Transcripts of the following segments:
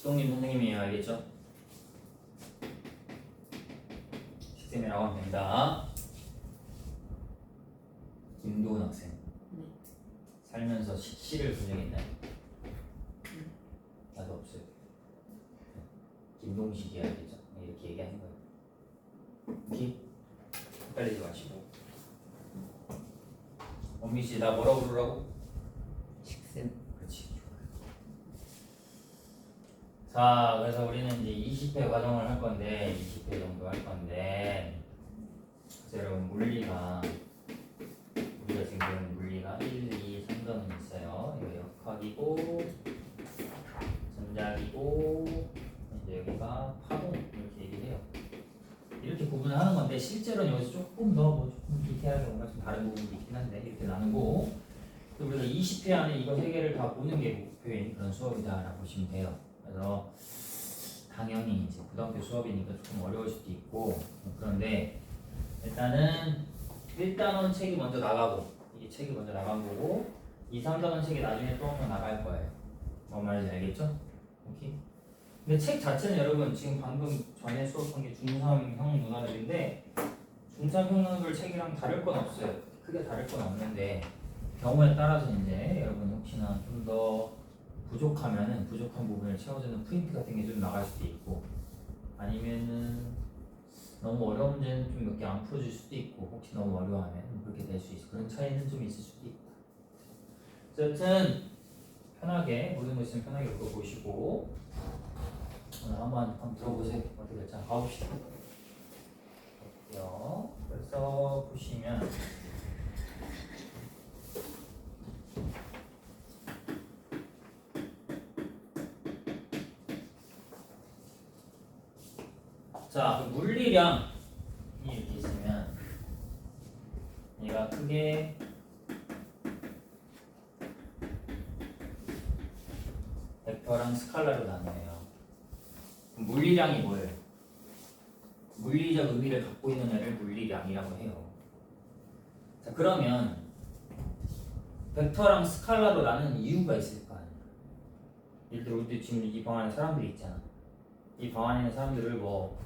식동님 선생님이에요. 알겠죠? 식쌤이라고 하면 됩니다. 김도훈 학생. 네. 살면서 시를 본 적 있나요? 나도 없어요. 김동식이 알겠죠? 이렇게 얘기하는 거예요. 오케이? 헷갈리지 마시고. 원미씨 나 뭐라고 부르라고? 식쌤. 그렇지. 자, 그래서 우리는 이제 20회 과정을 할 건데 20회 정도 할 건데 그래서 여러분 우리가 지금 물리가 1, 2, 3점은 있어요. 이거 역학이고 전작이고 이제 여기가 파동 이렇게 얘기해요. 이렇게 구분을 하는 건데 실제로는 여기서 조금 더 뭐 조금 디테일하게 뭔가 좀 다른 부분이 있긴 한데 이렇게 나누고 우리가 20회 안에 이거 3개를 다 보는 게 목표인 그런 수업이다라고 보시면 돼요. 그래서 당연히 이제 고등학교 수업이니까 조금 어려울 수도 있고 그런데 일단은 1단원 책이 먼저 나가고 이게 책이 먼저 나간 거고 2, 3단원 책이 나중에 또 한 번 나갈 거예요. 뭔 말인지 알겠죠? 오케이. 근데 책 자체는 여러분 지금 방금 전에 수업한 게 중3형 문화들인데 중3 형들 책이랑 다를 건 없어요. 크게 다를 건 없는데 경우에 따라서 이제 여러분 혹시나 좀 더 부족하면은 부족한 부분을 채워주는 프린트 같은 게 좀 나갈 수도 있고 아니면은 너무 어려운 문제는 좀 몇 개 안 풀어줄 수도 있고 혹시 너무 어려워하면 그렇게 될 수 있어. 그런 차이는 좀 있을 수도 있다. 어쨌든 편하게 모든 거 있으면 편하게 물어보시고 오늘 한번 들어보세요. 어떻게 될지 한번 가봅시다. 볼게요. 그래서 보시면 자, 그 물리량이 이렇게 있으면 얘가 크게 벡터랑 스칼라로 나뉘어요. 물리량이 뭐예요? 물리적 의미를 갖고 있는 애를 물리량이라고 해요. 자, 그러면 벡터랑 스칼라로 나누는 이유가 있을 거 아니야. 예를 들어 우리 지금 이 방 안에 사람들이 있잖아. 이 방 안에 있는 사람들을 뭐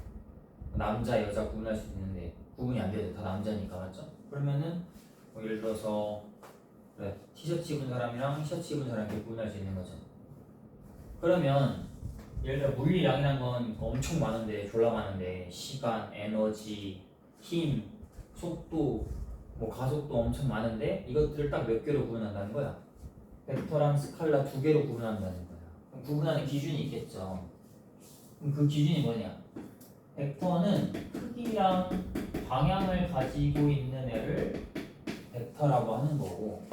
남자, 여자 구분할 수 있는데 구분이 안 돼도 다 남자니까 맞죠? 그러면은 뭐 예를 들어서 그래, 티셔츠 입은 사람이랑 셔츠 입은 사람 이렇게 구분할 수 있는 거죠. 그러면 예를 들어 물리량이란 건 엄청 많은데 졸라 많은데 시간, 에너지, 힘, 속도, 뭐 가속도 엄청 많은데 이것들을 딱 몇 개로 구분한다는 거야. 벡터랑 스칼라 2개로 구분한다는 거야. 그럼 구분하는 기준이 있겠죠. 그럼 그 기준이 뭐냐? 벡터는 크기랑 방향을 가지고 있는 애를 벡터라고 하는 거고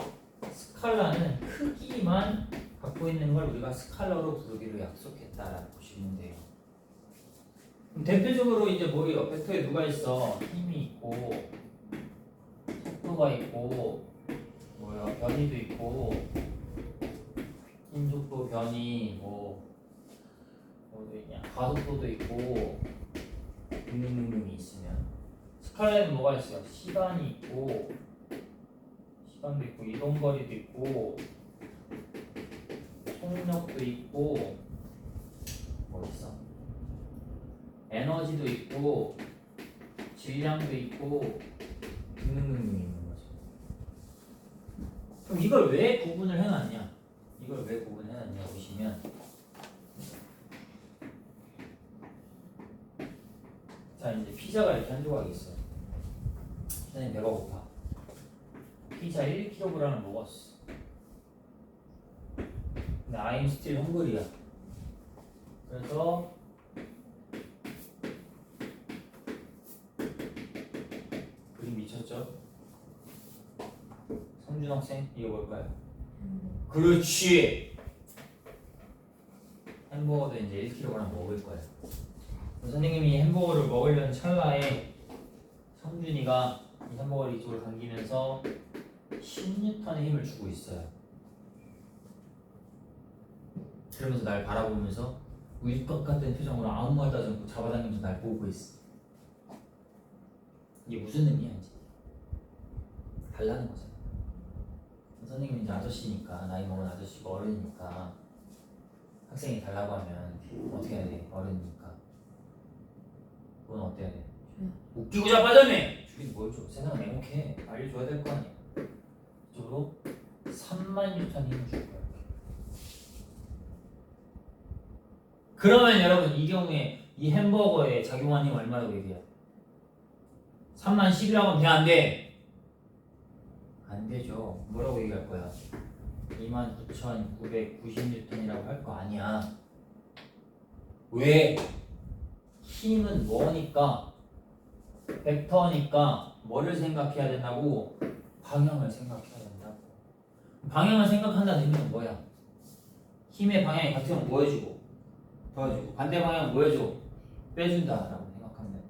스칼라는 크기만 갖고 있는 걸 우리가 스칼라로 부르기로 약속했다라고 보시면 돼요. 그럼 대표적으로 이제 뭐예요? 벡터에 누가 있어? 힘이 있고 속도가 있고 뭐야? 변이도 있고 힘, 속도, 변이 뭐도 있냐? 가속도도 있고 등등등등이 있으면 스칼라에는 뭐가 있어요? 시간이 있고 시간도 있고 이동거리도 있고 속력도 있고 뭐 있어? 에너지도 있고 질량도 있고 등등등등이 있는 거죠. 그럼 이걸 왜 구분을 해놨냐? 이걸 왜 구분해놨냐 보시면 자 이제 피자가 이렇게 한 조각이 있어. 선생님 배가 고파. 피자 1kg을 먹었어. 근데 I'm still hungry야. 그래서 그림 미쳤죠? 성준 학생 이거 뭘까요? 그렇지. 햄버거도 이제 1kg 먹을 거야. 선생님이 햄버거를 먹으려는 찰나에 성준이가 이 햄버거를 이쪽으로 당기면서 10N의 힘을 주고 있어요. 그러면서 날 바라보면서 우유곽 같은 표정으로 아무 말도 하지 않고 잡아당기면서 날 보고 있어. 이게 무슨 의미야 이제? 달라는 거잖아. 선생님은 이제 아저씨니까 나이 먹은 아저씨가 어른이니까 학생이 달라고 하면 어떻게 해야 돼? 어른이니까. 그건 어때야 돼? 웃기고 자빠졌네. 주긴 뭘 줘? 세상은 냉혹해. 알려줘야 될 거 아니야. 이쪽으로 36,000 힘을 줄 거야. 그러면 여러분 이 경우에 이 햄버거에 작용한 힘 얼마라고 얘기해요? 3만 10이라고 하면 돼? 안 돼? 안 되죠. 뭐라고 얘기할 거야? 29,990N이라고 할 거 아니야. 왜? 힘은 뭐니까? 벡터니까 뭐를 생각해야 된다고? 방향을 생각해야 된다고. 방향을 생각한다는 의미는 뭐야? 힘의 방향이 같으면 뭐 해주고? 더해주고. 반대 방향은 뭐 해주고? 빼준다라고 생각하면 된다.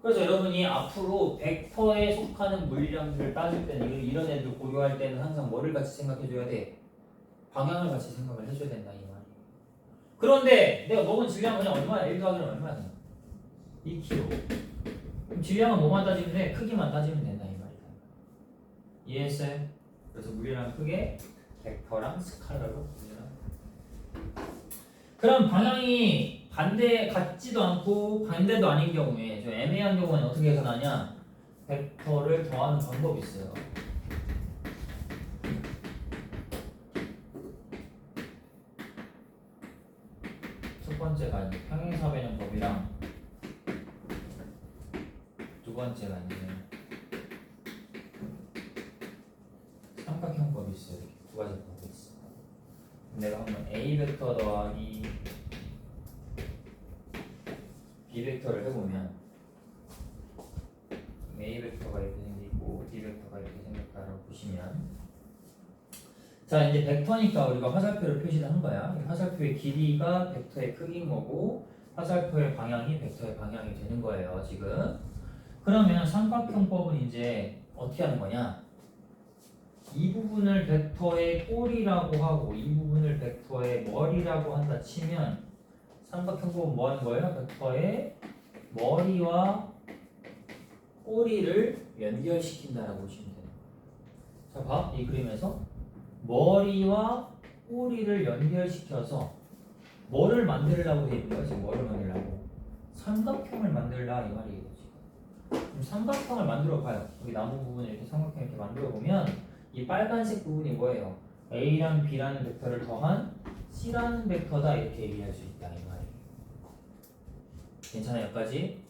그래서 여러분이 앞으로 벡터에 속하는 물리량들을 따질 때는 이런 애들 고려할 때는 항상 뭐를 같이 생각해줘야 돼? 방향을 같이 생각을 해줘야 된다 이 말이에요. 그런데 내가 먹은 질량 그냥 얼마야? 1 더하기는 얼마야? 2kg. 그럼 질량은 뭐만 따지면 돼? 크기만 따지면 된다 이 말이야. 이해했어요? 그래서 물리량 크게 벡터랑 스칼라로 물리량. 그럼 방향이 반대 같지도 않고 반대도 아닌 경우에 좀 애매한 경우는 어떻게 계산하냐? 벡터를 더하는 방법이 있어요. 첫 번째가 이제 평행사변형법이랑 두 번째가 이제 삼각형법이 있어요. 이렇게 두 가지 법이 있어. 내가 한번 A 벡터 더하기 B 벡터를 해보면 A 벡터가 이렇게 생기고 B 벡터가 이렇게 생겼다라고 보시면, 자 이제 벡터니까 우리가 화살표를 표시를 한 거야. 화살표의 길이가 벡터의 크기인 거고 화살표의 방향이 벡터의 방향이 되는 거예요 지금. 그러면 삼각형법은 이제 어떻게 하는 거냐? 이 부분을 벡터의 꼬리라고 하고 이 부분을 벡터의 머리라고 한다 치면 삼각형법은 뭐 하는 거예요? 벡터의 머리와 꼬리를 연결시킨다라고 보시면 돼요. 자, 봐. 이 그림에서 머리와 꼬리를 연결시켜서 뭐를 만들려고 돼 있는 거야? 지금 뭐를 만들려고? 삼각형을 만들라 이 말이에요. 그럼 삼각형을 만들어 봐요. 여기 나무 부분을 이렇게 삼각형 이렇게 만들어 보면 이 빨간색 부분이 뭐예요? A랑 B라는 벡터를 더한 C라는 벡터다 이렇게 얘기할 수 있다 이 말이에요. 괜찮아요 여기까지?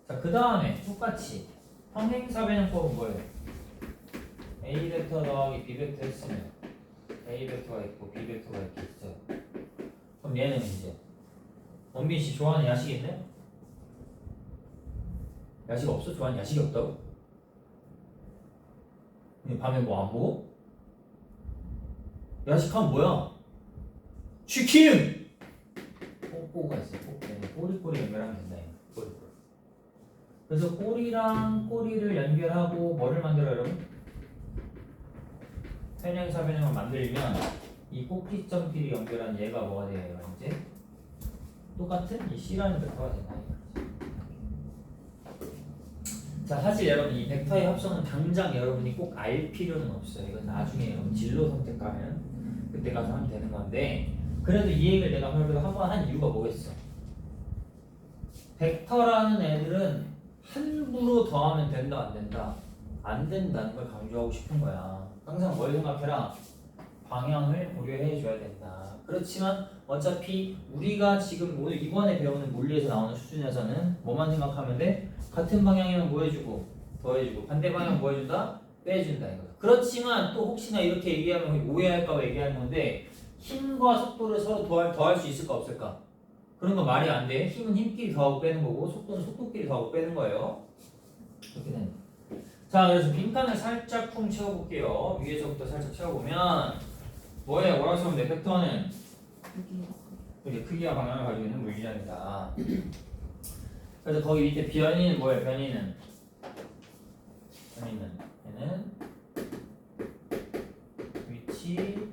자, 그 다음에 똑같이 평행사변형법은 뭐예요? A 벡터 더하기 B 벡터 했으면 A 벡터가 있고 B 벡터가 이렇게 있어요. 그럼 얘는 이제 원빈 씨 좋아하는 야식 있나요? 야식 없어? 좋아하는 야식이 없다고? 밤에 뭐 안 먹어? 야식하면 뭐야? 치킨! 꼬꼬가 있어요. 꼬리꼬리 연결하면 된다. 꼬리꼬리. 그래서 꼬리랑 꼬리를 연결하고 뭐를 만들어요 여러분? 평행사변형을 만들면 이 꼭지점끼리 연결한 얘가 뭐가 돼요? 이제 똑같은 이 C라는 벡터가 된다. 자, 사실 여러분 이 벡터의 합성은 당장 여러분이 꼭 알 필요는 없어요. 이건 나중에 여러분 진로 선택하면 그때 가서 하면 되는 건데, 그래도 이 얘기를 내가 그래도 한번 한 이유가 뭐겠어? 벡터라는 애들은 함부로 더하면 된다 안 된다? 안 된다는 걸 강조하고 싶은 거야. 항상 뭘 생각해라? 방향을 고려해 줘야 된다. 그렇지만 어차피 우리가 지금 오늘 이번에 배우는 물리에서 나오는 수준에서는 뭐만 생각하면 돼? 같은 방향이면 뭐 해주고 더해주고 반대 방향 뭐 해준다? 빼준다 이거. 그렇지만 또 혹시나 이렇게 얘기하면 오해할까 봐 얘기하는 건데, 힘과 속도를 서로 더할 수 있을까 없을까? 그런 거 말이 안 돼. 힘은 힘끼리 더하고 빼는 거고 속도는 속도끼리 더하고 빼는 거예요. 그렇게 되는 거. 자, 그래서 빈칸을 살짝 쿵 채워볼게요. 위에서부터 살짝 채워보면 뭐예요? 뭐라고 쓰면 돼? 벡터는 이렇게 크기와 방향을 가지고 있는 물리량이다. 그래서 거기 밑에 변이는 뭐예요? 변이는 얘는 위치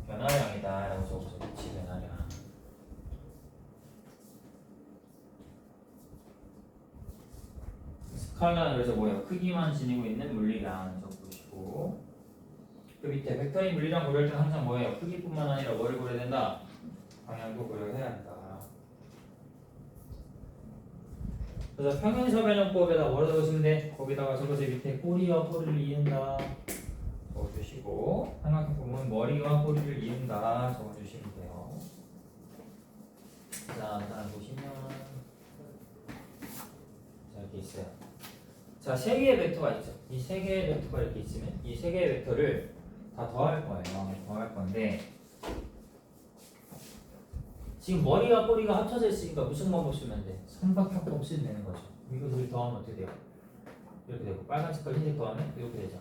변화량이다 라고 적어서 위치 변화량. 스칼라는 그래서 뭐예요? 크기만 지니고 있는 물리량 적어보시고, 그 밑에 벡터의 물리량 고려할 때는 항상 뭐예요? 크기뿐만 아니라 뭐를 고려해야 된다? 방향도 고려해야 한다. 그래서 평행서변형법에다 뭐를 적으시면 돼? 거기다가 저것의 밑에 꼬리와 꼬리를 이은다 적어주시고 삼각형법은 머리와 꼬리를 이은다 적어주시면 돼요. 자, 다음 보시면 자, 이렇게 있어요. 자, 세 개의 벡터가 있죠. 이 세 개의 벡터가 이렇게 있으면 이 세 개의 벡터를 다 더할 거예요. 더할 건데 지금 머리와 꼬리가 합쳐져 있으니까 무슨 방법 쓰면 돼? 삼각형법 쓰면 되는 거죠. 이것을 더하면 어떻게 돼요? 이렇게 되고 빨간색과 흰색 더하면 이렇게 되죠.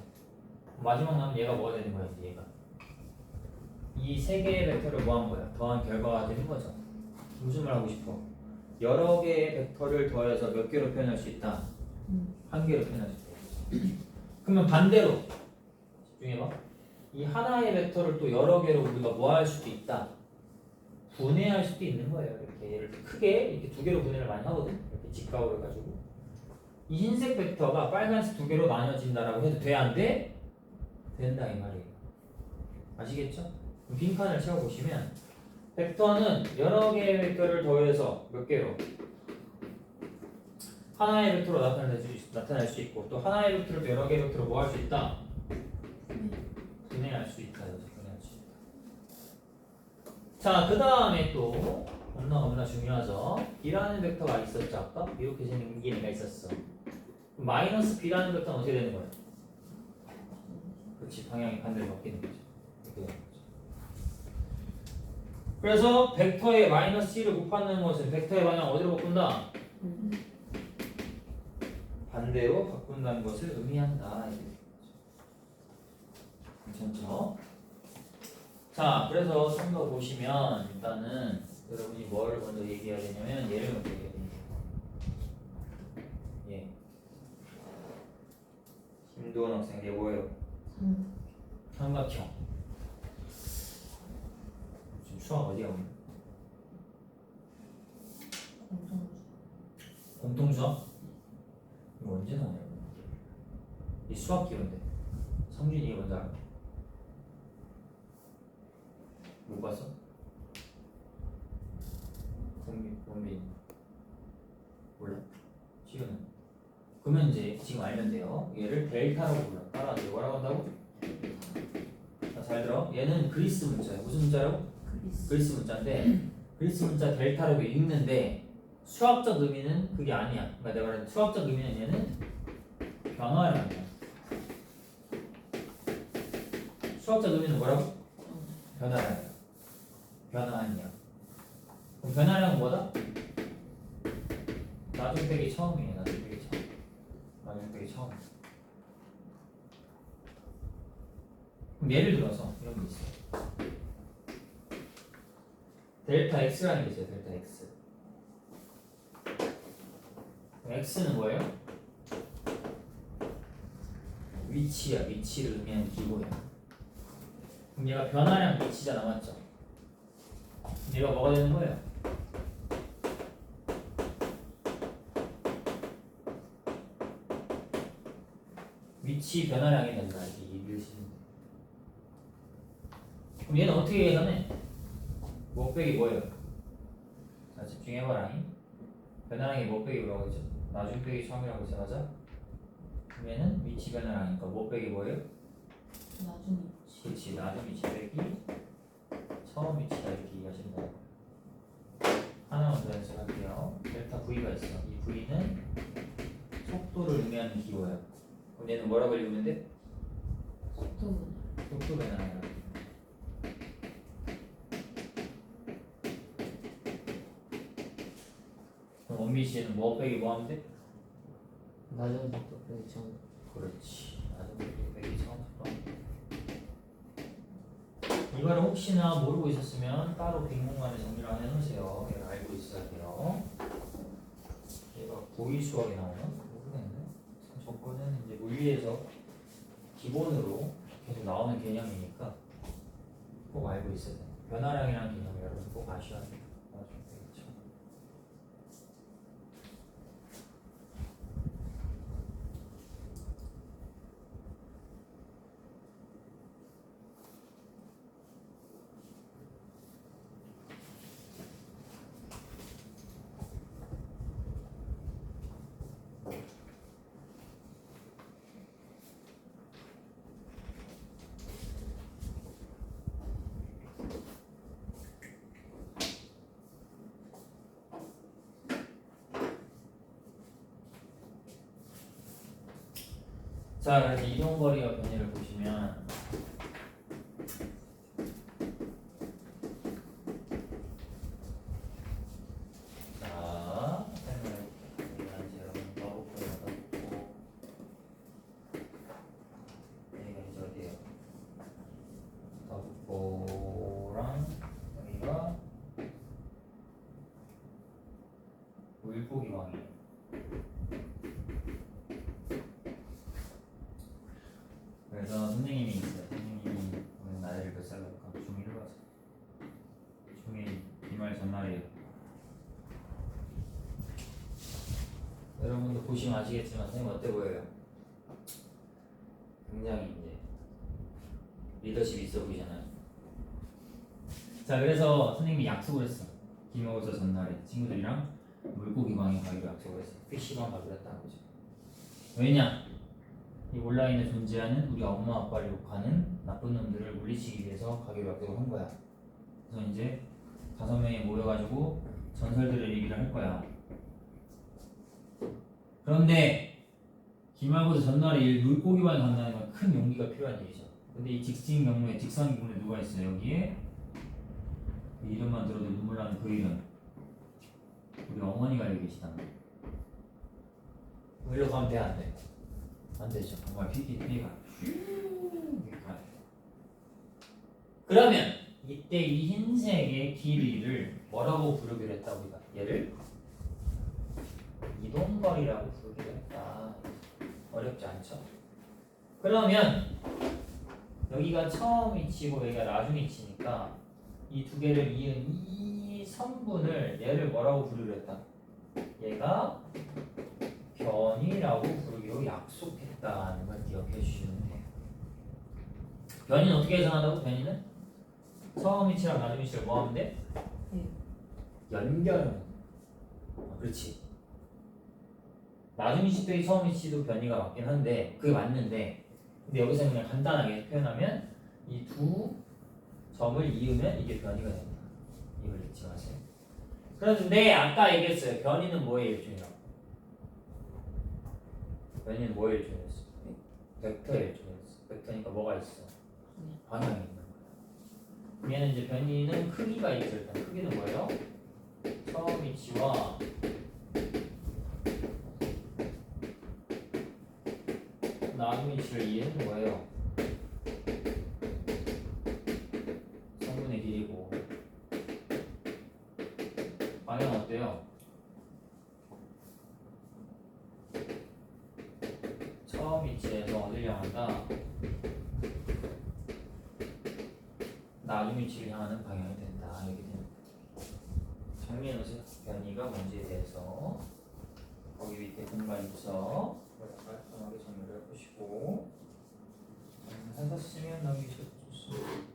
마지막 남은 얘가 뭐가 되는 거야? 얘가 이 세 개의 벡터를 뭐 한 거야? 더한 결과가 되는 거죠. 무슨 말 하고 싶어? 여러 개의 벡터를 더해서 몇 개로 표현할 수 있다? 한 개로 표현할 수 있다. 그러면 반대로 집중해봐. 이 하나의 벡터를 또 여러 개로 우리가 뭐 할 수도 있다? 분해할 수도 있는 거예요. 이렇게 예를 들어 크게 이렇게 두 개로 분해를 많이 하거든. 이렇게 직각으로 해가지고 이 흰색 벡터가 빨간색 두 개로 나뉘어진다라고 해도 돼? 안 돼? 된다 이 말이에요. 아시겠죠? 그럼 빈칸을 채워보시면 벡터는 여러 개의 벡터를 더해서 몇 개로? 하나의 벡터로 나타낼 수 있고 또 하나의 벡터를 여러 개의 벡터로 뭐 할 수 있다? 분해할 수 있다. 분해할 수 있다. 자, 그 다음에 또 너무나 중요하죠. b라는 벡터가 있었죠. 아까 이렇게 생긴 애가 있었어. 마이너스 b라는 벡터는 어떻게 되는 거야? 그렇지, 방향이 반대로 바뀌는 거죠. 이렇게 되는 거죠. 그래서 벡터의 마이너스 1을 곱하는 것은 벡터의 방향 어디로 바꾼다? 반대로 바꾼다는 것을 의미한다. 괜찮죠? 자, 그래서 좀 더 보시면 일단은 여러분이 뭐를 먼저 얘기해야 되냐면 얘를 먼저 얘기해야 됩니다. 예. 김도원 학생 이게 뭐예요? 삼각형. 지금 수학 어디야 오늘? 공통수학? 이거 언제 나오냐? 이 수학 기호인데. 성준이가 먼저 알아? 못 봤어? 원빈 몰라? 시우는? 그러면 이제 지금 알면 돼요. 얘를 델타라고 불러. 따라하세요. 뭐라고 한다고? 자, 잘 들어. 얘는 그리스 문자예요. 무슨 문자라고? 그리스 문자인데 그리스 문자 델타라고 읽는데 수학적 의미는 그게 아니야. 그러니까 내가 말하는 수학적 의미는 얘는 변화량이야. 수학적 의미는 뭐라고? 변화량이야. 변화량이야. 그럼 변화량은 뭐다? 나중 빼기 처음이에요. 나중 빼기 처음. 나중 빼기 처음. 그럼 예를 들어서 이런 게 있어요. 델타 x라는 게 있어요. 델타 x. x는 뭐예요? 위치야. 위치를 의미하는 기호야. 그럼 얘가 변화량 위치잖아, 맞죠? 얘가 뭐가 되는 거예요? 위치 변화량이 된다. 이게 이해되시는데. 그럼 얘는 어떻게 계산해? 뭐 빼기 뭐예요? 자, 집중해봐라. 변화량이 뭐 빼기 뭐라고 했죠? 나중 빼기 처음이라고 했죠, 맞아? 그럼 얘는 위치 변화량이니까 뭐 빼기 뭐예요? 나중 위치. 그렇지, 나중 위치 빼기 처음 위치다 이렇게 이해하시면 돼요. 하나만 더 연습할게요. 델타 V가 있어. 이 V는 속도를 의미하는 기호야. 그럼 얘는 뭐라고 읽으면 돼? 속도 변화량. 그럼 원미시에는 뭐 빼기 뭐 하면 돼? 낮은 속도 빼기 처음. 그렇지. 나중 빼기 처음 속도. 이거를 혹시나 모르고 있었으면 따로 빈 공간에 정리를 안 해놓으세요. 얘를 알고 있어야 돼요. 얘가 고의 수학에 나오나? 모르겠네. 저거는 이제 물리에서 기본으로 계속 나오는 개념이니까 꼭 알고 있어야 돼요. 변화량이라는 개념 여러분 꼭 아셔야 돼요. 자, 그래서 이동거리와 변이를 보시면 자, 여러분 더붙고 여기가 이제 어디예요? 더붙고랑 여기가 물고기왕이에요. 그래서 선생님이 있어요. 선생님이 오늘 나이를 몇 살로 할까? 중1로 가서 중1 기말 전날이에요. 여러분도 보시면 아시겠지만 선생님 어때 보여요? 굉장히 이제 리더십 있어 보이잖아요. 자, 그래서 선생님이 약속을 했어. 기말고사 전날에 친구들이랑 물고기광에 가기로 약속을 했어. 피시방 가기로 했다는 거죠. 왜냐? 이 온라인에 존재하는 우리 엄마 아빠를 욕하는 나쁜 놈들을 물리치기 위해서 가기로 약속을 한 거야. 그래서 이제 5명이 모여가지고 전설들의 얘기를 할 거야. 그런데 기말고사 전날에 물고기반에 간다는 건 큰 용기가 필요한 일이죠. 근데 이 직진 경로에 직선 경로에 누가 있어요? 여기에 그 이름만 들어도 눈물 나는 그 이름. 우리 어머니가 여기 계시다는 거야. 일로 가면 돼, 안 돼? 안 되죠. 정말 피가 그러면 이때 이 흰색의 길이를 뭐라고 부르기로 했다 우리가? 얘를 이동거리라고 부르기로 했다. 어렵지 않죠? 그러면 여기가 처음 위치고 여기가 나중 위치니까 이 두 개를 이은 이 선분을 얘를 뭐라고 부르기로 했다? 얘가 변이라고 부르기로 약속했다는 걸 기억해 주시면 돼요. 변이는 어떻게 계산한다고? 변이는 처음 위치랑 나중 위치를 뭐 하면 돼? 연결하면. 그렇지. 나중 위치 빼기 처음 위치도 변이가 맞긴 한데 그게 맞는데 근데 여기서 그냥 간단하게 표현하면 이 두 점을 이으면 이게 변이가 됩니다. 이걸 잊지 마세요. 그런데 아까 얘기했어요. 변이는 뭐의 일종이라고? 변이는 뭐의 일종이었어? 벡터의 일종이었어. 벡터니까 뭐가 있어? 방향이 있는 거야. 얘는 이제 변이는 크기가 있죠. 일단 크기는 뭐예요? 처음 위치와 나중 위치를 이해는 뭐예요? 성분의 길이고 방향은 어때요? 처음 위치에서 어디를 향한다? 나중 위치를 향하는 방향이 된다. 이렇게 됩니다. 정리해 놓으세요. 변이가 뭔지에 대해서 거기 밑에 공간 있어. 깔끔하게 정리를 해보시고 하셨으면 남기셔도 좋습니다.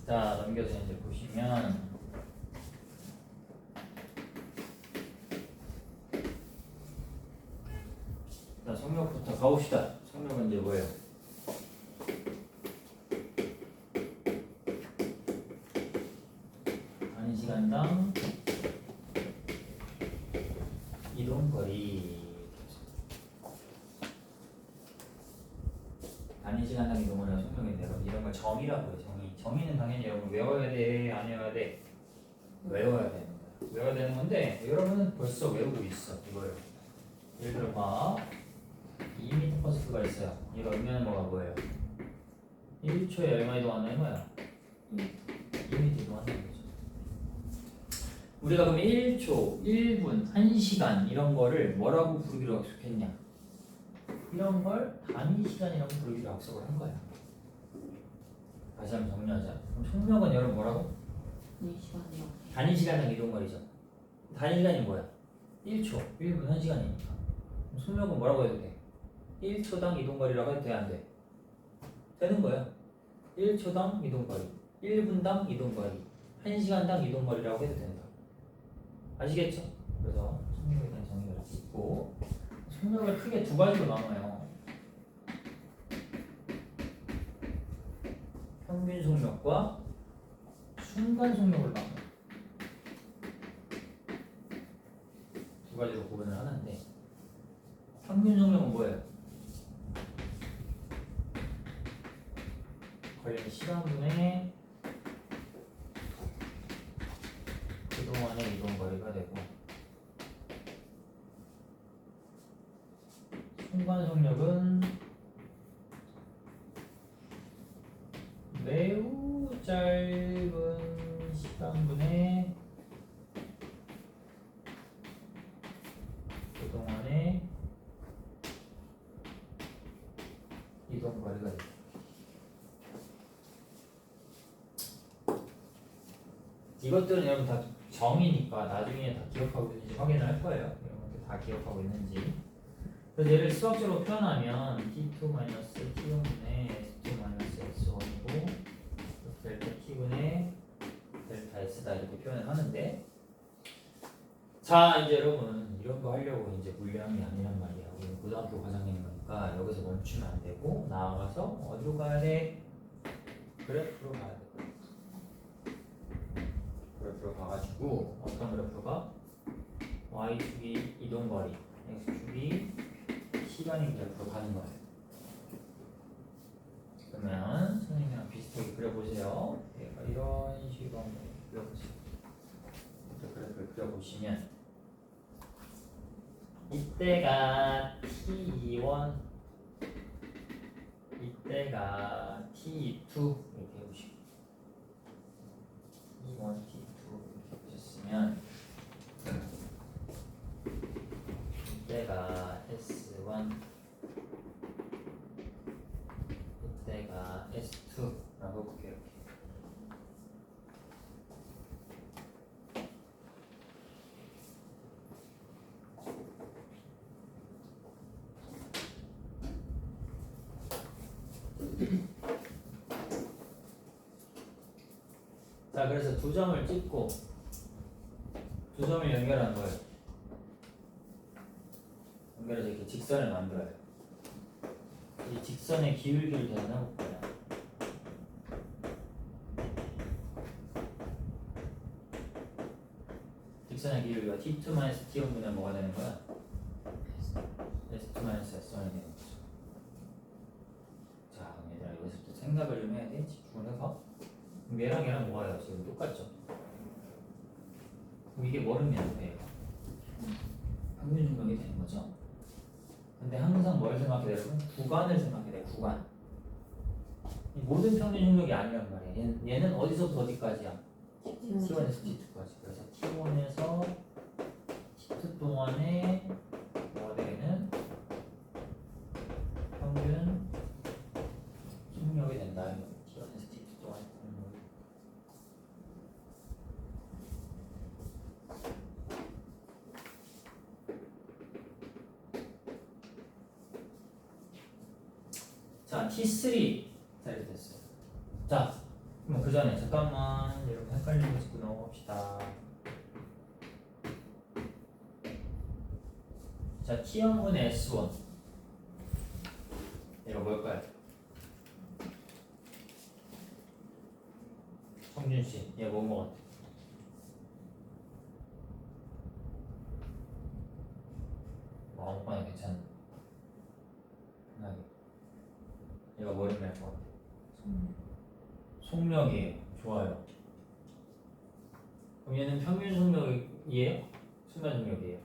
자, 넘겨서 이제 보시면 자, 속력부터 가봅시다. 속력은 이제 뭐예요? 가는 시간당 이동거리. 가는 시간당 이동거리가 속력인데 여러분 이런 걸 점이라고 해요. 정의는 당연히 여러분 외워야 돼? 안 외워야 돼? 외워야 되는 거야. 외워야 되는 건데 여러분은 벌써 외우고 있어. 이거요. 예를 들어 봐. 2m/s가 있어요. 얘가 의미하는 거가 뭐예요? 1초에 얼마 이동하는 거야? 2m 이동한다는 거죠. 우리가 그럼 1초, 1분, 1시간 이런 거를 뭐라고 부르기로 약속했냐? 이런 걸 단위 시간이라고 부르기로 약속을 한 거야. 다시 한번 정리하자. 그럼 속력은 여러분 뭐라고? 4시간이요. 단위 시간당 이동거리죠. 단위 시간이 뭐야? 1초, 1분 1시간이니까. 속력은 뭐라고 해도 돼? 1초당 이동거리라고 해도 돼, 안 돼? 되는 거야. 1초당 이동거리, 1분당 이동거리, 1시간당 이동거리라고 해도 된다. 아시겠죠? 그래서 속력에 대한 정의가 이렇게 있고, 속력을 크게 두 가지로 나눠요. 평균 속력과 순간 속력을 나눠요. 두 가지로 구분을 하는데, 평균 속력은 뭐예요? 걸리는 시간분의 그동안의 이동거리가 되고, 순간 속력은 매우 짧은 시간분의 그동안의 이동거리가 됩니다. 이것들은 여러분 다 정이니까 나중에 다 기억하고 있는지 확인을 할 거예요. 여러분들 다 기억하고 있는지. 그래서 얘를 수학적으로 표현하면 T2-T1분의 S2-S1이고 델타 T분의 델타 S다 이렇게 표현을 하는데, 자 이제 여러분 이런 거 하려고 이제 물량이 아니란 말이야. 우리는 고등학교 과정인 거니까 여기서 멈추면 안 되고 나아가서 어디로 가야 돼? 그래프로 가야 돼. 그래프로 가가지고 어떤 그래프가 y축이 이동거리, x축이 시간인 그래프로 가는 거예요. 그러면 선생님이랑 비슷하게 그려보세요. 얘가 이런 식으로 한번 그려보세요. 그래프를 그려보시면 이때가 T1, 이때가 T2 이렇게 해보시고 T1, T2 이렇게 보셨으면 이때가 S1, 이때가 S2라고 볼게요. 자, 그래서 두 점을 찍고 두 점을 연결한 거예요. 연결해서 이렇게 직선을 만들어요. 이 직선의 기울기를 계산해볼 거예요. 직선의 기울기가 T2-T1분의 뭐가 되는 거야? S2-S1이 되는 거죠. 자, 그럼 얘들아 여기서부터 생각을 좀 해야 돼. 집중을 해서. 그럼 얘랑 뭐예요? 지금 똑같죠? 그럼 이게 뭐를 의미하는 평균 중력이 되는 거죠. 근데 항상 뭘 생각해야 되고? 구간을 생각해야 돼. 구간. 이 모든 평균 중력이 아니란 말이야. 얘는 어디서부터 어디까지야? T1에서 T2까지. 그래서 T1에서 T2 동안에 뭐가 되는 평균 속력이 된다. T1에서 T2 동안에 속력이. 자, T3 자 이렇게 됐어요. 자, 그럼 그 전에 잠깐만 여러분 헷갈리는 거 짚고 넘어갑시다. 자, T1분의 S1 얘가 뭘까요? 성준씨, 얘 뭐인 것 같아? 아무거나 괜찮아. 편하게. 얘가 뭘 의미할 것 같아? 속력이에요. 좋아요. 그럼 얘는 평균 속력이에요? 순간 속력이에요?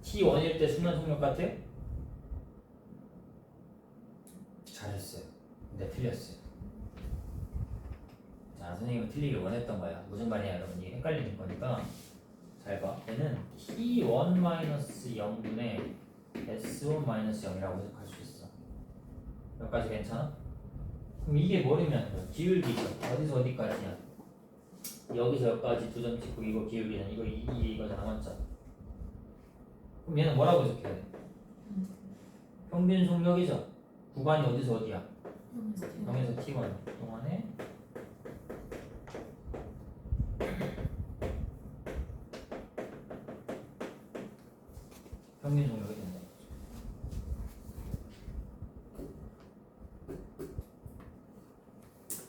T1일 때 순간 속력 같아? 잘했어요. 근데 틀렸어요. 자, 선생님은 틀리길 원했던 거야. 무슨 말이냐 여러분, 이게 헷갈리는 거니까 잘 봐. 얘는 T1-0분의 S1-0이라고 해석할 수 있어. 여기까지 괜찮아? 그럼 이게 뭐냐면 기울기죠. 어디서 어디까지야? 여기서 여기까지 두 점 찍고 이거 기울기는 이거 이거잖아, 맞죠? 그럼 얘는 뭐라고 적혀야 돼? 평균 속력이죠. 구간이 어디서 어디야? 0에서 T1 동안에 평균 속력이 된다.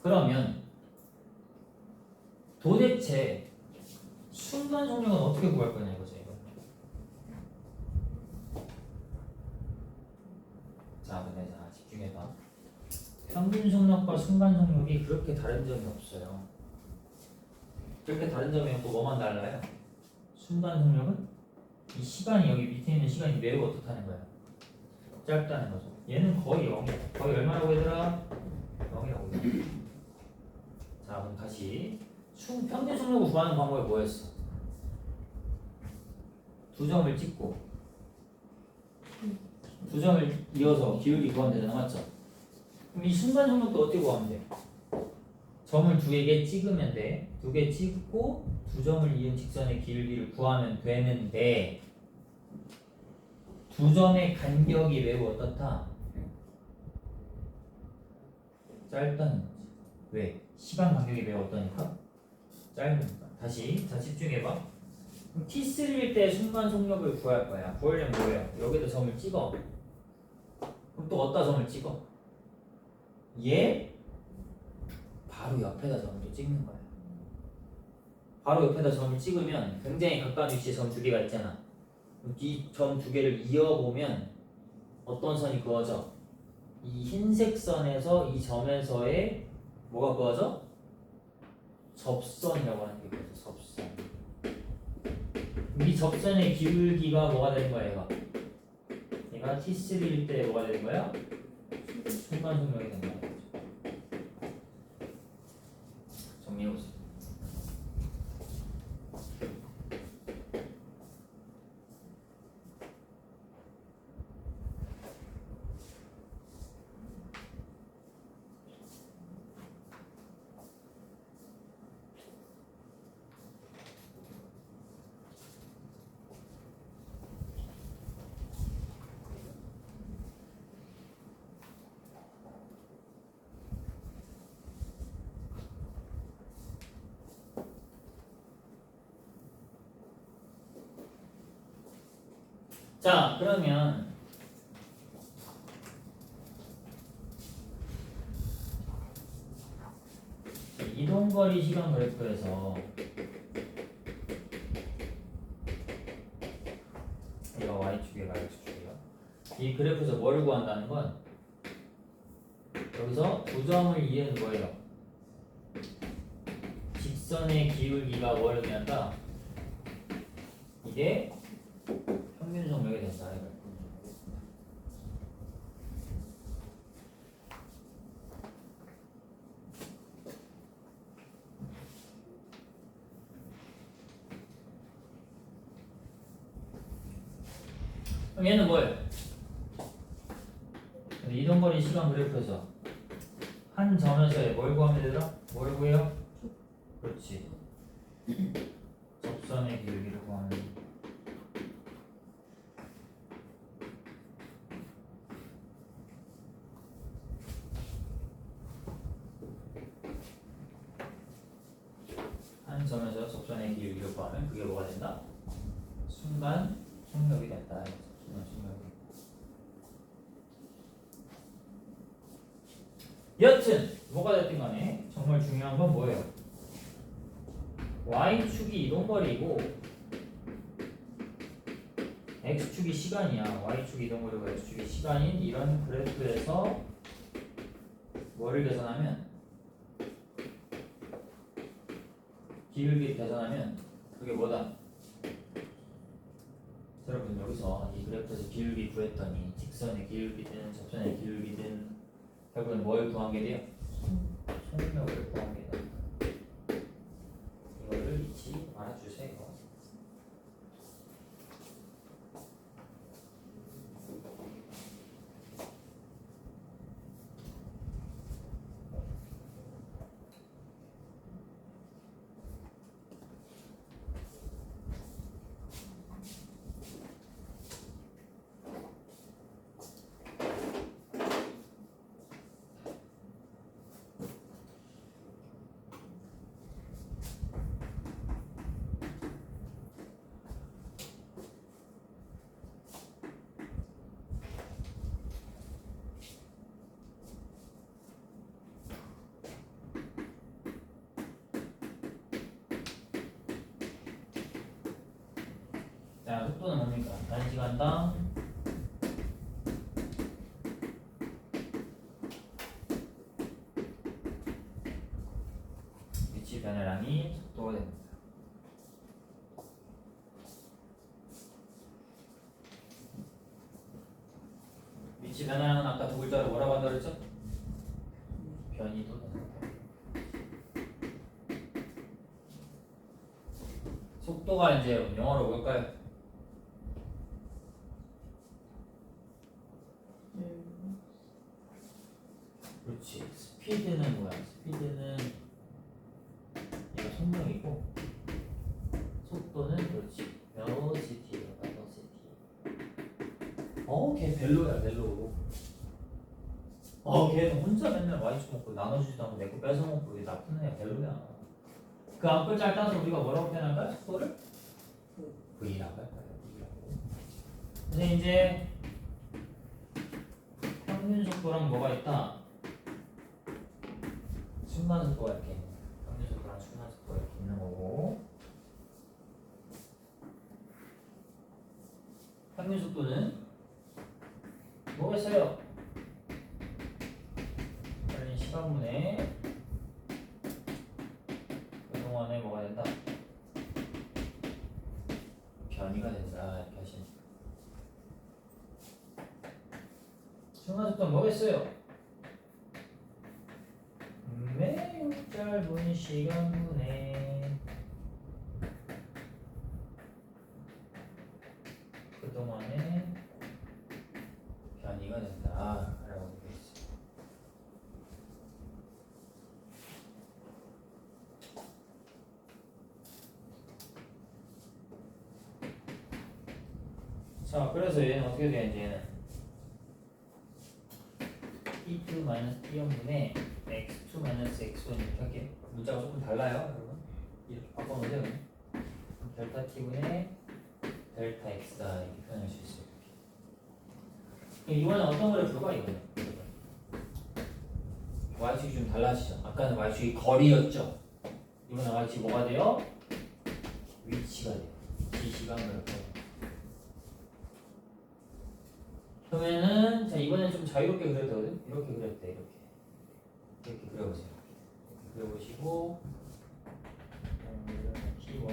그러면 도대체 순간 속력은 어떻게 구할 거냐 이거죠, 이거. 자, 근데 자 집중해봐. 평균 속력과 순간 속력이 그렇게 다른 점이 없어요. 그렇게 다른 점이 없고 뭐만 달라요? 순간 속력은 이 시간이 여기 밑에 있는 시간이 매우 어떻다는 거야? 짧다는 거죠. 얘는 거의 0이야. 거의 얼마라고 얘들아? 0이라고 해. 자, 그럼 다시 평균 속력을 구하는 방법이 뭐였어? 두 점을 찍고 두 점을 이어서 기울기 구하면 되잖아, 맞죠? 그럼 이 순간 속력도 어떻게 구하면 돼? 점을 두 개 찍으면 돼. 두 개 찍고 두 점을 이은 직선의 길이를 구하면 되는데 두 점의 간격이 매우 어떻다? 짧다는 거지. 왜? 시간 간격이 매우 어떠니까? 짧으니까. 다시 자 집중해봐. 그럼 T3일 때 순간 속력을 구할 거야. 구하려면 뭐예요? 여기다 점을 찍어. 그럼 또 어디다 점을 찍어? 얘 바로 옆에다 점을 또 찍는 거야. 바로 옆에다 점을 찍으면 굉장히 가까운 위치에 점 두 개가 있잖아. 이 점 두 개를 이어보면 어떤 선이 그어져? 이 흰색 선에서 이 점에서의 뭐가 그어져? 접선이라고 하는 게 그어져. 접선. 이 접선의 기울기가 뭐가 되는 거야, 얘가? 얘가 T3일 때 뭐가 되는 거야? 순간 속력이 되는 거야. 정리해보세요. 자, 그러면 이동거리 시간 그래프에서 이거 y축이에요, x축이에요. 이 그래프에서 뭐를 구한다는 건 여기서 두 점을 이은 뭐예요? 직선의 기울기가 뭐를 의미한다? 이게 평균 속력이 된다. 이걸. 그럼 얘는 뭐예요? 이동거리 시간 그래프에서 한 점에서의 뭘 구하면 되더라? 뭘 구해요? 그렇지. 접선의 기울기를 구하면 한 점에서 접선의 기울기를 구하면 그게 뭐가 된다? 순간 속력이 된다. 순간 속력이. 여튼 뭐가 됐든 간에 정말 중요한 건 뭐예요? y축이 이동거리고 x축이 시간이야. y축이 이동거리고 x축이 시간인 이런 그래프에서 뭐를 계산하면 기울기 계산하면 그게 뭐다? 여러분 여기서 이 그래프에서 기울기 구했더니 직선의 기울기든 접선의 기울기든 결국은 뭘 구한 게 돼요? 속력을 구한 게 돼요. 이거를 잊지 말아주세요. 자, 속도는 뭡니까? 단시간당 위치 변화량이 속도가 됩니다. 위치 변화량은 아까 두 글자로 뭐라고 한다 그랬죠? 변이도 된다. 속도가 이제 영어로 뭘까요? 그렇지. 스피드는 뭐야? 스피드는 얘가 속력이고 속도는 그렇지. velocity야, velocity. 걔 벨로야, 벨로. 걔는 혼자 맨날 와이츠 먹고 나눠주지도 않고 내거 뺏어 먹고 이게 나쁜 애야, 벨로야. 그 앞글자를 따서 우리가 뭐라고 표현할까요? 속도를? V라고 할까요? V라고. 근데 이제 평균 속도랑 뭐가 있다? 순간 속도가 이렇게 있는 거야. 평균 속도랑 순간 속도가 이렇게 있는 거고, 평균 속도는 뭐겠어요? 걸린 시간분의 그동안에 뭐가 된다? 변이가 된다. 이렇게 하시면 돼요. 순간 속도는 뭐겠어요? 매우 짧은 시간분에 그동안에 변이가 된다 라고 되어 있어요. 자, 그래서 얘는 어떻게 되는지 얘는 T2-T1분의 X2-X1 이렇게 할게요. 문자가 조금 달라요, 여러분. 이렇게 바꿔놓으세요. 그럼. 델타 T분의 델타 X다 이렇게 표현할 수 있어요. 이렇게. 이번엔 어떤 그래프가 이거는? y축이 좀 달라지죠. 아까는 y축이 거리였죠. 이번엔 y축이 뭐가 돼요? 위치가 돼요. 위치 시간 그래프. 그러면은 자 이번엔 좀 자유롭게 그렸거든. 이렇게 그렸대. 이렇게 그려보세요. 이렇게 그려보시고 여기를 T1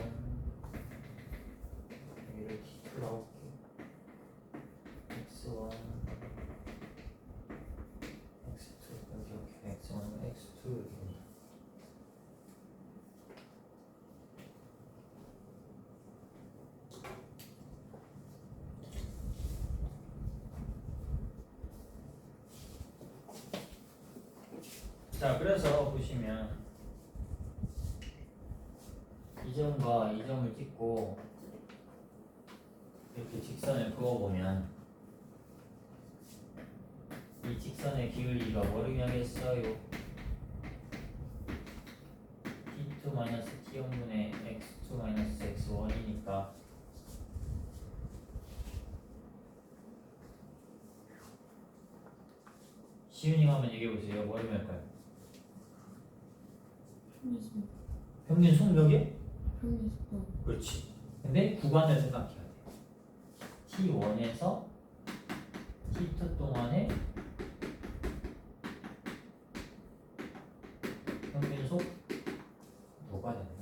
여기를 T2라고 할게요. X1 X2 이렇게 X1 X2 이렇게. 자, 그래서 보시면 이 점과 이 점을 찍고 이렇게 직선을 그어보면 이 직선의 기울기가 뭐를 의미하겠어요? T2-T1분의 X2-X1이니까 시윤이가 한번 얘기해보세요. 뭐 의미할까요? 평균 속력이요? 평균 속도. 그렇지. 근데 구간을 생각해야 돼. T1에서 T2 동안에 평균 속도가 된다.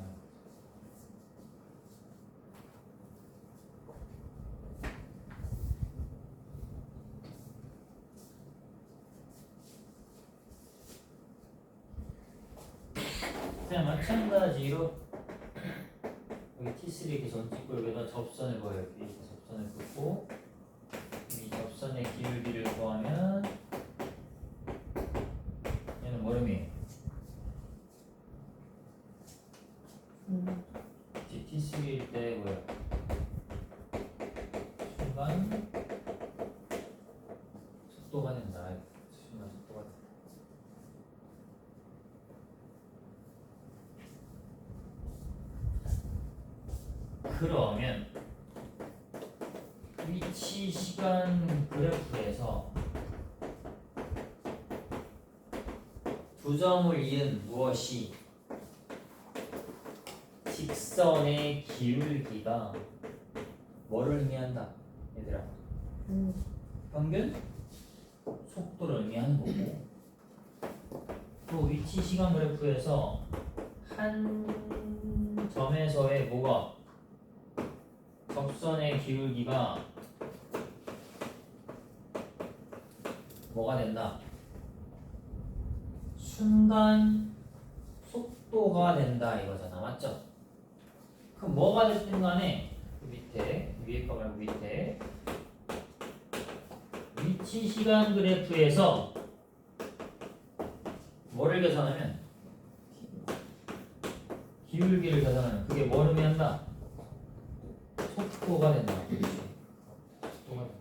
그냥 마찬가지로 여기 T3 이렇게 전 찍고 여기다 접선을 그어요. 이렇게 접선을 긋고 이 접선의 기울기를 구하면 얘는 뭐 의미해요? T3일 때 뭐야? 순간 속도가 된다. 순간 속도가 된다. 그러면 위치 시간 그래프에서 두 점을 이은 무엇이 직선의 기울기가 뭐를 의미한다 얘들아? 평균 속도를 의미하는 거고 또 위치 시간 그래프에서 한 점에서의 뭐가 접선의 기울기가 뭐가 된다? 순간 속도가 된다 이거잖아, 맞죠? 그럼 뭐가 됐든 간에 그 밑에 위에 거 말고 밑에 위치 시간 그래프에서 뭐를 계산하면 기울기를 계산하면 그게 뭘 의미한다? 속도가 된다. 그렇지. 속도가 된다.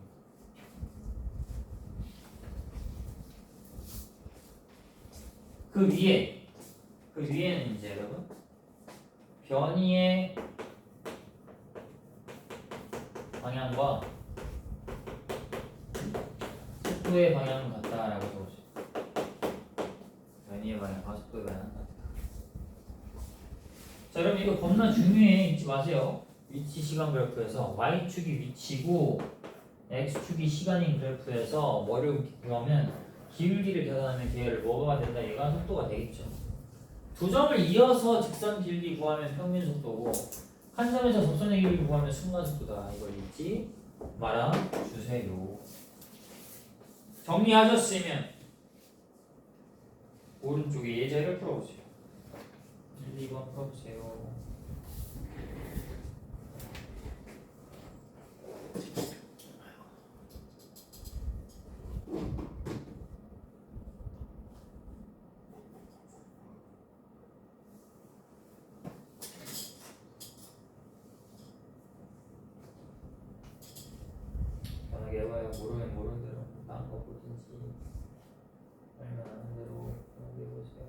그 위에는 이제 여러분 변이의 방향과 속도의 방향은 같다라고 적어주세요. 변이의 방향과 속도의 방향은 같다. 자, 여러분 이거 겁나 중요해. 잊지 마세요. 위치 시간 그래프에서 y축이 위치고 x축이 시간인 그래프에서 뭐를 구하면 기울기를 계산하면 걔를 뭐가 된다? 얘가 속도가 되겠죠. 두 점을 이어서 직선 길기 구하면 평균 속도고 한 점에서 접선의 길이 구하면 순간 속도다. 이걸 잊지 말아 주세요. 정리하셨으면 오른쪽에 예제를 풀어보세요. 1, 2번 풀어보세요. 편하게 해봐요. 모르면 모르는 대로 딴 거 보든지 알면 아는 대로 편하게 해보세요.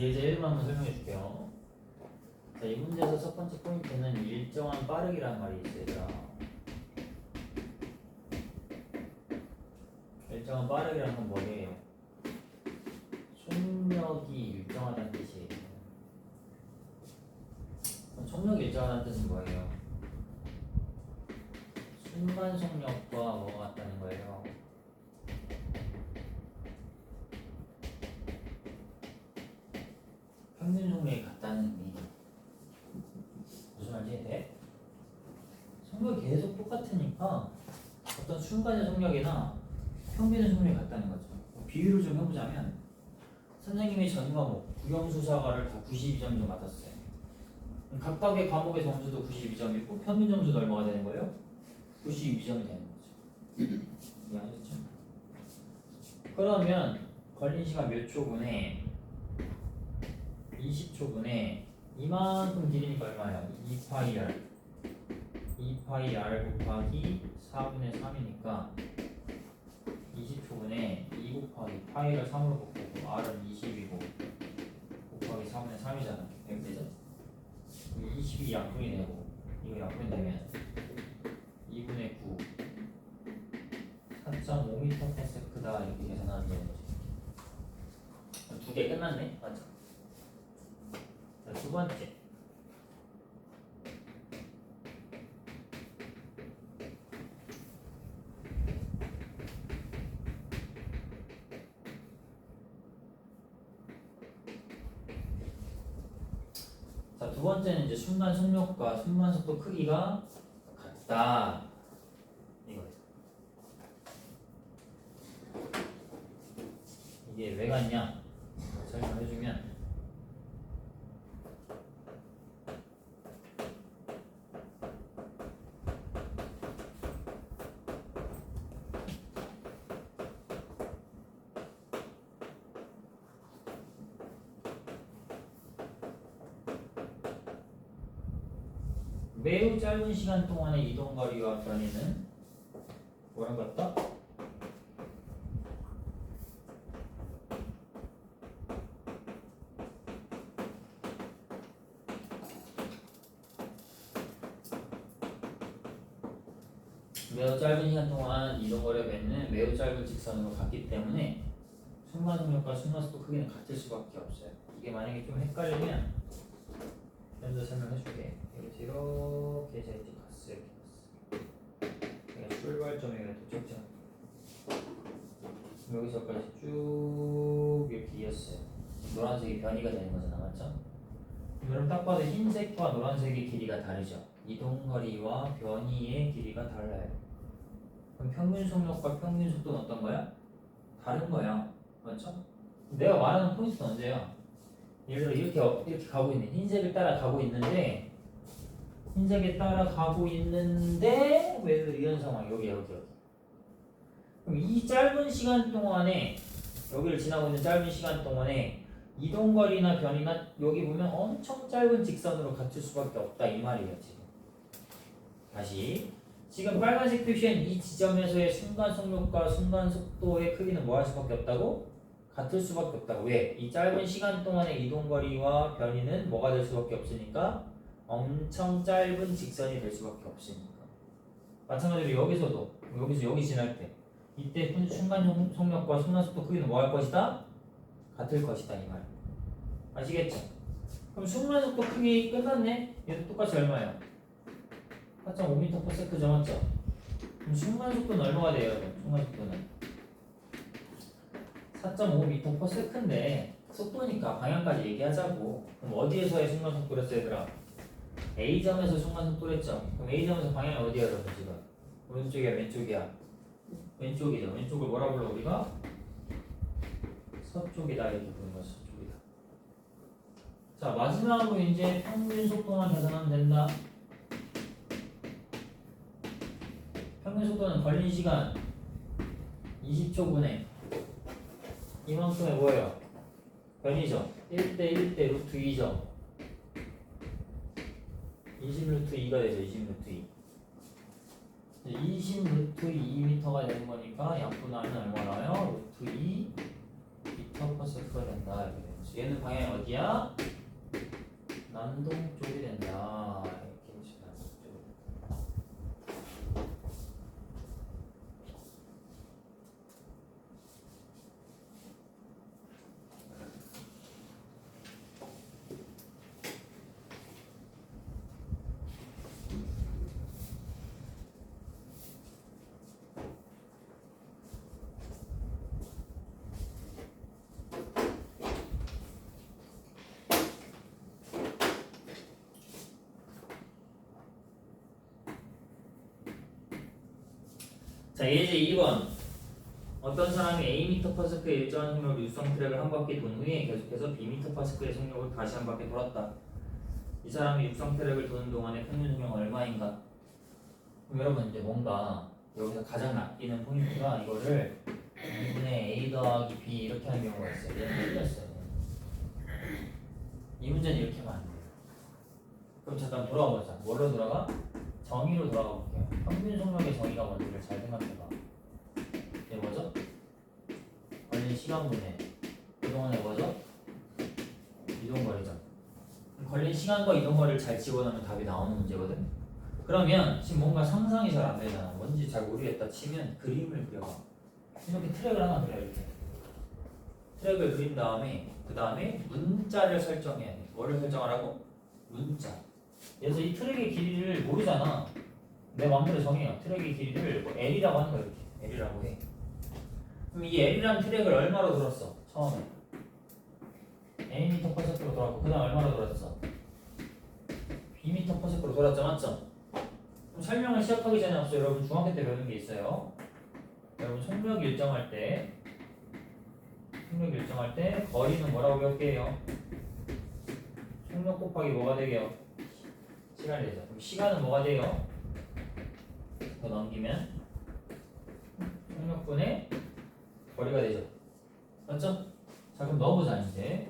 예제 1만 한번 설명해 줄게요. 자, 이 문제에서 첫 번째 포인트는 일정한 빠르기라는 말이 있어요. 얘들아. 일정한 빠르기라는 건 뭐예요? 속력이 일정하다는 뜻이에요. 그럼 속력이 일정하다는 뜻은 뭐예요? 순간 속력과 뭐가 같다는 거예요? 평균 속력이 같다는 의미. 무슨 말인지 이해돼? 속력이 계속 똑같으니까 어떤 순간의 속력이나 평균의 속력이 같다는 거죠. 비유를 좀 해보자면 선생님이 전 과목 국영수사과를 다 92점 정도 맞았어요. 각각의 과목의 점수도 92점이고 평균 점수도 얼마가 되는 거예요? 92점이 되는 거죠. 이해하셨죠? 그러면 걸린 시간 몇 초분에 20초분에 이만큼 길이니까 얼마예요? 2파이 r 2파이 r 곱하기 4분의 3이니까 20초분에 2 곱하기 파이를 3으로 곱하고 r은 20이고 곱하기 4분의 3이잖아. 이렇게 되죠? 20이 약분이 되고 이거 약분이 되면 2분의 9 4.5m/s다 이렇게 계산하면 되는 거지. 두 개 끝났네? 맞죠? 자, 두 번째. 자, 두 번째는 이제 순간 속력과 순간 속도 크기가 같다. 이거예요. 이게 왜 같냐? 설명해주면 매우 짧은 시간 동안의 이동 거리와 변이는 뭐랑 같다? 매우 짧은 시간 동안 이동 거리와 변이는 매우 짧은 직선으로 갔기 때문에 순간 속력과 순간 속도 크기는 같을 수밖에 없어요. 이게 만약에 좀 헷갈리면 먼저 설명해줄게. 여기서 이렇게 해서 이제 갔어요. 이렇게 출발점이 도착점. 여기서까지 쭉 이렇게 이었어요. 노란색이 변이가 되는 거잖아, 맞죠? 여러분 딱 봐도 흰색과 노란색의 길이가 다르죠. 이동거리와 변이의 길이가 달라요. 그럼 평균 속력과 평균 속도는 어떤 거야? 다른 거야, 맞죠? 내가 말하는 포인트는 언제야? 예를 들어 이렇게 가고 있는 흰색을 따라 가고 있는데 왜 이런 상황 여기 그럼 이 짧은 시간 동안에 여기를 지나고 있는 짧은 시간 동안에 이동거리나 변이나 여기 보면 엄청 짧은 직선으로 같을 수밖에 없다 이 말이에요. 지금 다시 지금 빨간색 표시한 이 지점에서의 순간 속력과 순간 속도의 크기는 뭐 할 수밖에 없다고? 같을 수밖에 없다고. 왜? 이 짧은 시간 동안의 이동거리와 변이는 뭐가 될 수밖에 없으니까 엄청 짧은 직선이 될 수밖에 없으니까. 마찬가지로 여기서 여기 지날 때 이때 순간 속력과 순간 속도 크기는 뭐 할 것이다? 같을 것이다 이 말. 아시겠죠? 그럼 순간 속도 크기 끝났네? 얘도 똑같이 얼마예요? 4.5m/s죠 맞죠? 그럼 순간 속도는 얼마가 돼요? 순간 속도는 4.5m/s인데 속도니까 방향까지 얘기하자고. 그럼 어디에서의 순간 속도를 했어 얘들아? A점에서 순간 속도를 했죠. 그럼 A점에서 방향이 어디야 여러분 지금? 오른쪽이야 왼쪽이야? 왼쪽이죠. 왼쪽을 뭐라 불러 우리가? 서쪽이다 이렇게 부르는 거죠. 서쪽이다. 자 마지막으로 이제 평균 속도만 계산하면 된다. 평균 속도는 걸린 시간 20초분에 이만큼의 뭐예요? 변이죠. 1대 1대 루트 2죠. 20 루트 2가 되죠. 20 루트 2. 20 루트 2m가 되는 거니까 약분하면 얼마 나요? 루트 2 m/s가 된다 이렇게 되죠. 얘는 방향이 어디야? 남동쪽이 된다. 이렇게 보시면 남동쪽. 자, 예제 2번. 어떤 사람이 Am/s의 일정한 속력으로 유성 트랙을 한 바퀴 돈 후에 계속해서 Bm/s의 속력으로 다시 한 바퀴 돌았다. 이 사람이 육성 트랙을 도는 동안의 평균 속력은 얼마인가? 그럼 여러분 이제 뭔가 여기서 가장 낚이는 포인트가 이거를 2분의 A 더하기 B 이렇게 하는 경우가 있어요. 얘는 틀렸어요. 이 문제는 이렇게 하면 안 돼요. 그럼 잠깐 돌아가 보자. 뭘로 돌아가? 정의로 돌아가 볼게요. 평균 속력의 정의가 뭔지를 잘 생각해봐. 이게 뭐죠? 걸린 시간분의 그동안에 뭐죠? 이동거리죠. 걸린 시간과 이동거리를 잘 집어넣으면 답이 나오는 문제거든. 그러면 지금 뭔가 상상이 잘 안 되잖아. 뭔지 잘 모르겠다 치면 그림을 그려봐. 이렇게 트랙을 하나 그려. 이렇게 트랙을 그린 다음에 그 다음에 문자를 설정해야 돼. 뭐를 설정하라고? 문자. 그래서 이 트랙의 길이를 모르잖아. 내 마음대로 정해요. 트랙의 길이를 뭐 L이라고 하는 거야. 이렇게 L이라고 해. 그럼 이 L이라는 트랙을 얼마로 돌았어? 처음에 A m/s로 돌았고 그 다음 얼마로 돌았어? B m/s로 돌았죠. 맞죠? 그럼 설명을 시작하기 전에 앞서 여러분 중학교 때 배우는 게 있어요. 여러분 속력 일정할 때 거리는 뭐라고 배울게요? 속력 곱하기 뭐가 되게요? 시간이 되죠. 그럼 시간은 뭐가 돼요? 더 넘기면 속력분의 거리가 되죠. 맞죠? 자 그럼 넣어보자 이제.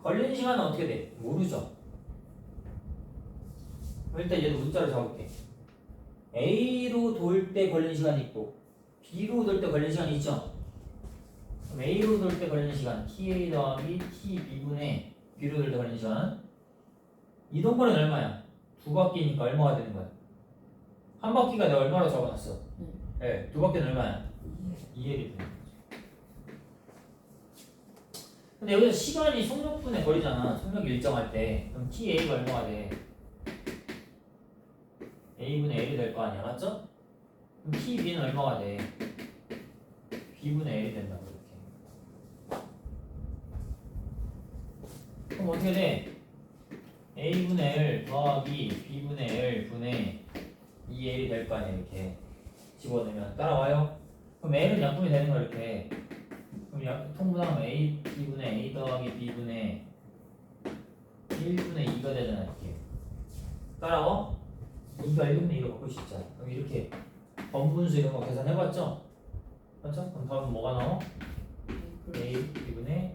걸리는 시간은 어떻게 돼? 모르죠. 일단 얘도 문자로 잡을게. A로 돌 때 걸리는 시간이 있고 B로 돌 때 걸리는 시간이 있죠. 그럼 A로 돌 때 걸리는 시간 TA 더하기 TB분의 B로 돌 때 걸리는 시간. 이동거리는 얼마야? 두 바퀴니까 얼마가 되는 거야? 한 바퀴가 내가 얼마로 적어놨어? 네, 두 바퀴는 얼마야? 2L이 되는 거지. 근데 여기서 시간이 속력분의 거리잖아. 속력 일정할 때. 그럼 TA가 얼마가 돼? A분의 L이 될 거 아니야. 맞죠? 그럼 TB는 얼마가 돼? B분의 L이 된다고 이렇게. 그럼 어떻게 돼? A분의 L 더하기 B분의 L 분의 2L이 될 거 아니야. 이렇게 집어넣으면 따라와요? 그럼 L은 약분이 되는 거 이렇게. 그럼 통분하면 A, B분의 A 더하기 B분의 1분의 2가 되잖아. 이렇게 따라와? 2가 1분의 2로 바꿀 수 있잖아. 그럼 이렇게 번분수 이런 거 계산해봤죠? 맞죠? 그럼 답은 뭐가 나와? A, B분의